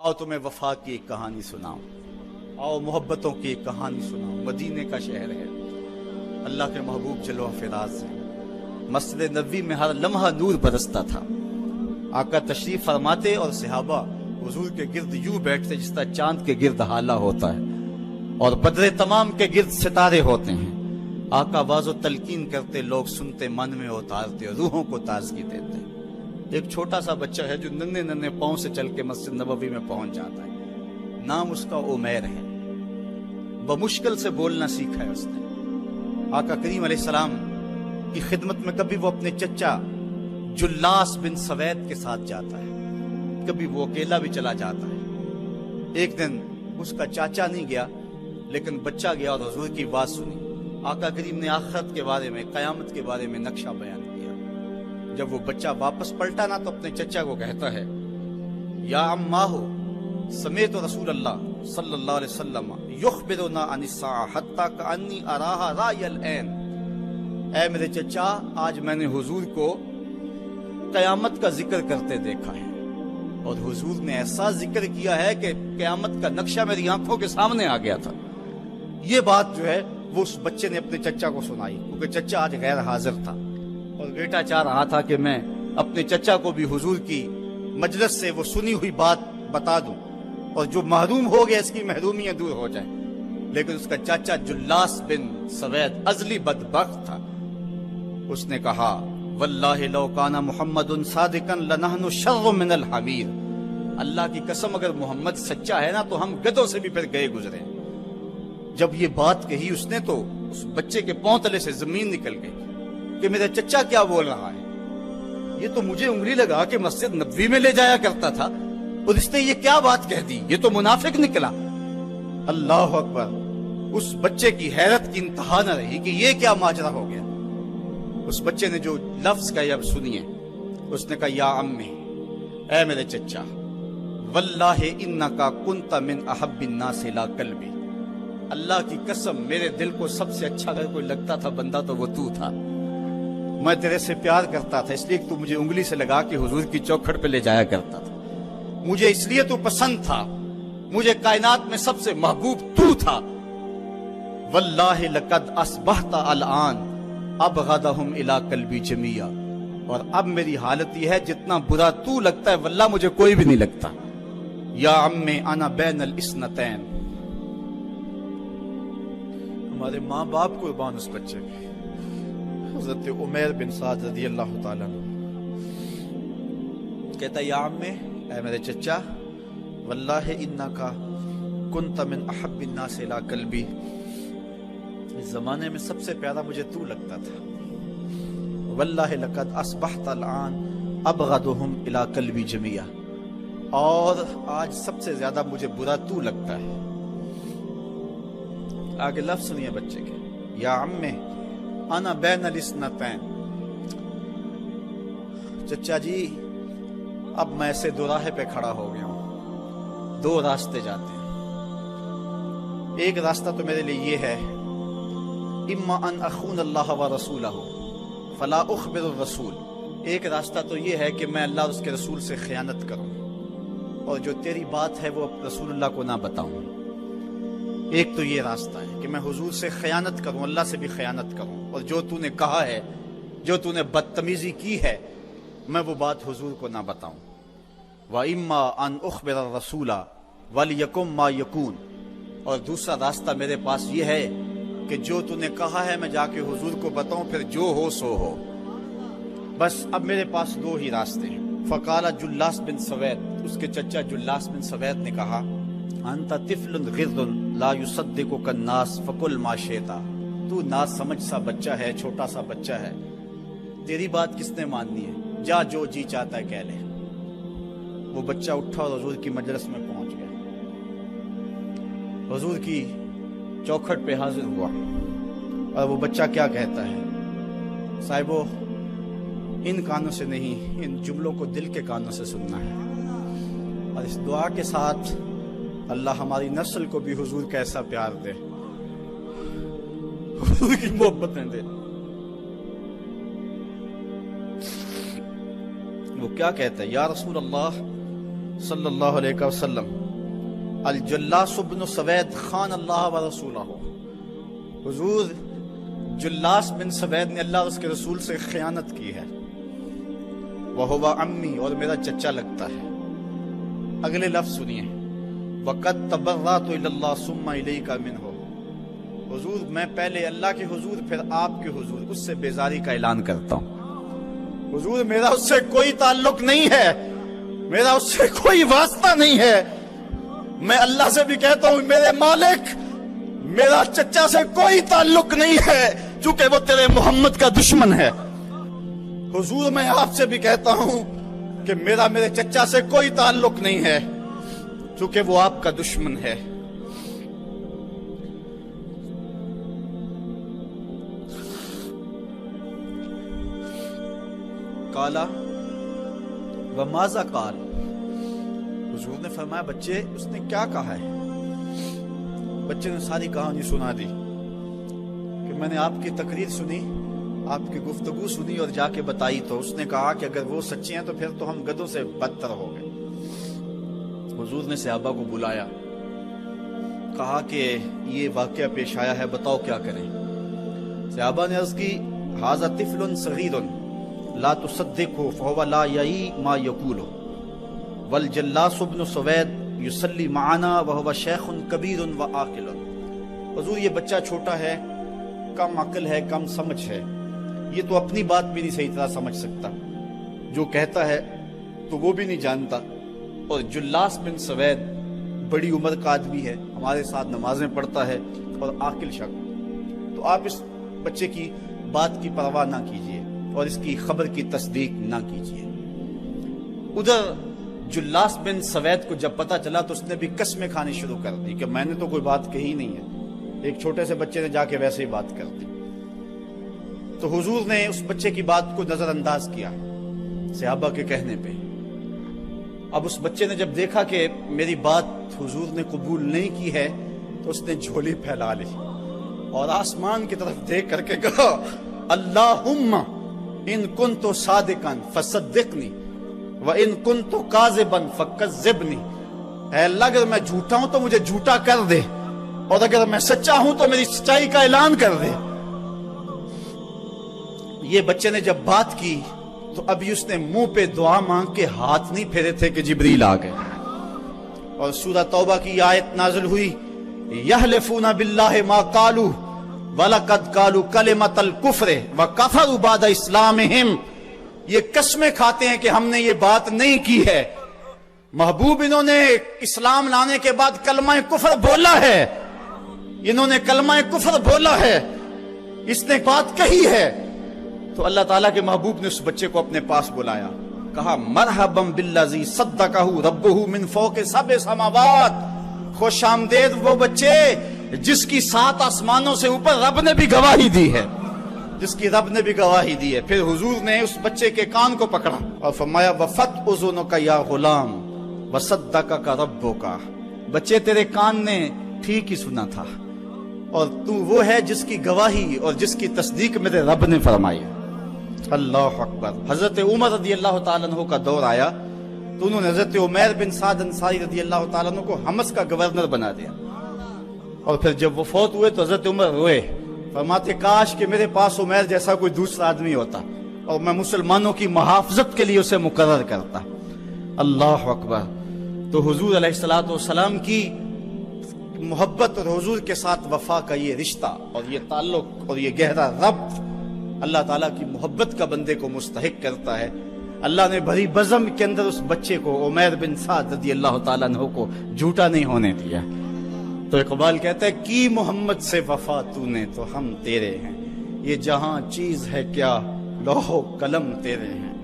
आओ तुम्हें वफा की एक कहानी सुनाऊं, आओ मोहब्बतों की एक कहानी सुनाऊं। मदीने का शहर है, अल्लाह के महबूब जलवा फिराज है। मस्जिद नबवी में हर लम्हा नूर बरसता था। आका तशरीफ फरमाते और सहाबा हुजूर के गिर्द यूं बैठते जिस तरह चांद के गिर्द हाला होता है और बदरे तमाम के गिर्द सितारे होते हैं। आका वाज़ो तलकीन करते, लोग सुनते, मन में उतारते, रूहों को ताजगी देते। एक छोटा सा बच्चा है जो नन्हे नन्हे पांव से चल के मस्जिद नबवी में पहुंच जाता है। नाम उसका उमैर है। बमुश्किल से बोलना सीखा है उसने। आका करीम अलैहिस्सलाम की खिदमत में कभी वो अपने चचा जुल्लास बिन सवैद के साथ जाता है, कभी वो अकेला भी चला जाता है। एक दिन उसका चाचा नहीं गया लेकिन बच्चा गया और हुजूर की बात सुनी। आका करीम ने आखिरत के बारे में, कयामत के बारे में नक्शा बयान किया। जब वो बच्चा वापस पलटा ना तो अपने चचा को कहता है, या अम्माहु समेत रसूल अल्लाह सल्लल्लाहु अलैहि वसल्लम युखबिरुना अनिस्सा हत्ता कअन्नी अराहा रायल ऐन। ऐ मेरे चचा, आज मैंने हुजूर को कयामत का जिक्र करते देखा है और हुजूर ने ऐसा जिक्र किया है कि कयामत का नक्शा मेरी आंखों के सामने आ गया था। ये बात जो है वो उस बच्चे ने अपने चचा को सुनाई, क्योंकि चचा आज गैर हाजिर था और बेटा चाह रहा था कि मैं अपने चचा को भी हुजूर की मजलिस से वो सुनी हुई बात बता दूं और जो महरूम हो गया इसकी महरूमियां दूर हो जाए। लेकिन उसका चाचा जुल्लास बिन सवैद अजली बदबख्त था। उसने कहा, वल्लाहि लौ काना मुहम्मदुन सादिकन लनहनु शर्रु मिनल हमीर। अल्लाह की कसम, अगर मोहम्मद सच्चा है ना तो हम गधों से भी फिर गए गुजरे। जब ये बात कही उसने तो उस बच्चे के पांव तले से जमीन निकल गई कि मेरा चचा क्या बोल रहा है। ये तो मुझे उंगली लगा के मस्जिद नबवी में ले जाया करता था और इसने ये क्या बात कह दी, ये तो मुनाफिक निकला। अल्लाह अकबर। उस बच्चे की हैरत की इंतहा न रही कि ये क्या माजरा हो गया। उस बच्चे ने जो लफ्ज कहे अब सुनिए। उसने कहा, या अम्मी, ऐ मेरे चचा, वल्लाहि इन्नका कुन्ता मिन अहब्बिन नास इला कल्बी। अल्लाह की कसम, मेरे दिल को सबसे अच्छा अगर कोई लगता था बंदा तो वो तू था। मैं तेरे से प्यार करता था इसलिए तू मुझे उंगली से लगा के हुजूर की चौखट पे ले जाया करता था। मुझे इसलिए तू पसंद था, मुझे कायनात में सबसे महबूब तू था। वल्लाहि लक़द अस्बहता अलआन अबग़दहुम इला कल्बी जमिया। और अब मेरी हालत यह है, जितना बुरा तू लगता है वल्लाह मुझे कोई भी नहीं लगता। या अम्मे अना बैनल इस्नतैन। हमारे माँ बाप कुर्बान उस बच्चे पे। हज़रत उमैर बिन साद रज़ियल्लाहु ताला अन्हु कहता, या अम्मे, ऐ मेरे चचा, वल्लाहि इन्नका कुन्ता मिन अहब्बिन नास इला कल्बी। इस जमाने में सबसे प्यारा मुझे तू लगता था। वल्लाहि लक़द अस्बहता अलआन अबग़दुहुम इला कल्बी जमिया। और आज सबसे ज्यादा मुझे बुरा तू लगता है। आगे लफ्ज सुनिए बच्चे के, या अम्मे अना बैनल इस्नतैन। चचा जी, अब मैं ऐसे दोराहे पे खड़ा हो गया हूं। दो रास्ते जाते हैं। एक रास्ता तो मेरे लिए ये है, इम्मा अन अखून अल्लाह व रसूलहू फला उखबिर रसूल। एक रास्ता तो ये है कि मैं अल्लाह और उसके रसूल से खयानत करूं और जो तेरी बात है वो रसूलुल्लाह को ना बताऊं। एक तो ये रास्ता है कि मैं हुजूर से खयानत करूं, अल्लाह से भी खयानत करूं और जो तूने कहा है, जो तूने बदतमीजी की है, मैं वो बात हुजूर को ना बताऊं। व इम्मा अन उखबिर रसूला वलियकुम मा यकून। और दूसरा रास्ता मेरे पास ये है कि जो तूने कहा है मैं जाके हुजूर को बताऊं, फिर जो हो सो हो। बस अब मेरे पास दो ही रास्ते हैं। फकाला जुल्लास बिन सवैद, उसके चचा जुल्लास बिन सवैद ने कहा, अंता तिफलुन गिर्दुन ला युसद्दिकुका अन्नास फकुल मा शिता। तू ना समझ सा बच्चा है, छोटा सा बच्चा है, तेरी बात किसने माननी है, जा जो जी चाहता है कह ले। वो बच्चा उठा और हुजूर की मजलिस में पहुंच गया। हुजूर की चौखट पे हाजिर हुआ और वो बच्चा क्या कहता है, साहिबो, इन कानों से नहीं, इन जुमलों को दिल के कानों से सुनना है। और इस दुआ के साथ अल्लाह हमारी नस्ल को भी हुजूर का ऐसा प्यार दे, हुजूर की मोहब्बतें दे। वो क्या कहता है, या रसूल अल्लाह صلی اللہ علیہ وسلم الجلاس بن سوید خان اللہ و رسولہ، حضور جلاس بن سوید نے اللہ اور اس کے رسول سے خیانت کی ہے، وہو عمی، اور میرا چچا لگتا ہے۔ اگلے لفظ سنیے، وقد تبرأت الی اللہ ثم الیک منہ، حضور میں پہلے اللہ کے حضور پھر آپ کے حضور اس سے بیزاری کا اعلان کرتا ہوں۔ حضور میرا اس سے کوئی تعلق نہیں ہے، میرا اس سے کوئی واسطہ نہیں ہے، میں اللہ سے بھی کہتا ہوں میرے مالک میرا چچا سے کوئی تعلق نہیں ہے چونکہ وہ تیرے محمد کا دشمن ہے۔ حضور میں آپ سے بھی کہتا ہوں کہ میرا میرے چچا سے کوئی تعلق نہیں ہے چونکہ وہ آپ کا دشمن ہے۔ قالا وماذا قال، حضور نے فرمایا بچے اس نے کیا کہا ہے؟ بچے نے ساری کہانی سنا دی کہ میں نے آپ کی تقریر سنی، آپ کی گفتگو سنی اور جا کے بتائی تو اس نے کہا کہ اگر وہ سچے ہیں تو پھر تو ہم گدھوں سے بدتر ہو گئے۔ حضور نے صحابہ کو بلایا، کہا کہ یہ واقعہ پیش آیا ہے، بتاؤ کیا کریں؟ صحابہ نے عرض کی ھذا طفل صغیر لا تصدقه فهو لا یعی ما یقول والجلاس بن سوید یصلی معنا وهو شیخ کبیر وعاقل، حضور یہ بچہ چھوٹا ہے، کم عقل ہے، کم سمجھ ہے، یہ تو اپنی بات بھی نہیں صحیح طرح سمجھ سکتا، جو کہتا ہے تو وہ بھی نہیں جانتا، اور جلاس بن سوید بڑی عمر کا آدمی ہے، ہمارے ساتھ نمازیں پڑھتا ہے اور عاقل شخص، تو آپ اس بچے کی بات کی پرواہ نہ کیجیے اور اس کی خبر کی تصدیق نہ کیجیے۔ ادھر جلاس بن سوید کو جب پتہ چلا تو اس نے بھی قسمیں کھانی شروع کر دی کہ میں نے تو کوئی بات کہی نہیں ہے، ایک چھوٹے سے بچے نے جا کے ویسے ہی بات کر دی۔ تو حضور نے اس بچے کی بات کو نظر انداز کیا صحابہ کے کہنے پہ۔ اب اس بچے نے جب دیکھا کہ میری بات حضور نے قبول نہیں کی ہے تو اس نے جھولی پھیلا لی اور آسمان کی طرف دیکھ کر کے کہا اللہم ان کنت صادقا فصدقنی وان کنت کاذبا فکذبنی، اے اللہ اگر میں جھوٹا ہوں تو مجھے جھوٹا کر دے اور اگر میں سچا ہوں تو میری سچائی کا اعلان کر دے۔ یہ بچے نے جب بات کی تو ابھی اس نے منہ پہ دعا مانگ کے ہاتھ نہیں پھیرے تھے کہ جبریل آ گئے، اور سورہ توبہ کی آیت نازل ہوئی یحلفون باللہ ما قالوا وَلَقَدْ قَالُوا كَلِمَةَ الْكُفْرِ وَكَفَرُوا بَعْدَ اسلامہم، یہ قسمیں کھاتے ہیں کہ ہم نے یہ بات نہیں کی ہے، محبوب انہوں نے اسلام لانے کے بعد کلمہ کفر بولا ہے، انہوں نے کلمہ کفر بولا ہے، اس نے بات کہی ہے۔ تو اللہ تعالیٰ کے محبوب نے اس بچے کو اپنے پاس بلایا، کہا مرحبا بالذی صدقہ ربہ من فوق سبع سماوات، خوش آمدید وہ بچے جس کی 7 آسمانوں سے اوپر رب نے بھی گواہی دی ہے، جس کی رب نے بھی گواہی دی ہے۔ پھر حضور نے اس بچے کے کان کو پکڑا اور فرمایا وفت اذنک یا غلام وصدقک ربک، بچے تیرے کان نے ٹھیک ہی سنا تھا اور تو وہ ہے جس کی گواہی اور جس کی تصدیق میرے رب نے فرمائی۔ اللہ اکبر۔ حضرت عمر رضی اللہ تعالیٰ عنہ کا دور آیا تو انہوں نے حضرت عمیر بن سعد انصاری رضی اللہ تعالیٰ عنہ کو حمص کا گورنر بنا دیا، اور پھر جب وہ فوت ہوئے تو حضرت عمر روئے، فرماتے کاش کہ میرے پاس عمیر جیسا کوئی دوسرا آدمی ہوتا اور میں مسلمانوں کی محافظت کے لیے اسے مقرر کرتا۔ اللہ اکبر۔ تو حضور علیہ السلام کی محبت اور حضور کے ساتھ وفا کا یہ رشتہ اور یہ تعلق اور یہ گہرا ربط اللہ تعالیٰ کی محبت کا بندے کو مستحق کرتا ہے۔ اللہ نے بھری بزم کے اندر اس بچے کو عمیر بن سعد رضی اللہ تعالیٰ عنہ کو جھوٹا نہیں ہونے دیا۔ تو اقبال کہتا ہے کی محمد سے وفا تو نے تو ہم تیرے ہیں، یہ جہاں چیز ہے کیا لوح و قلم تیرے ہیں۔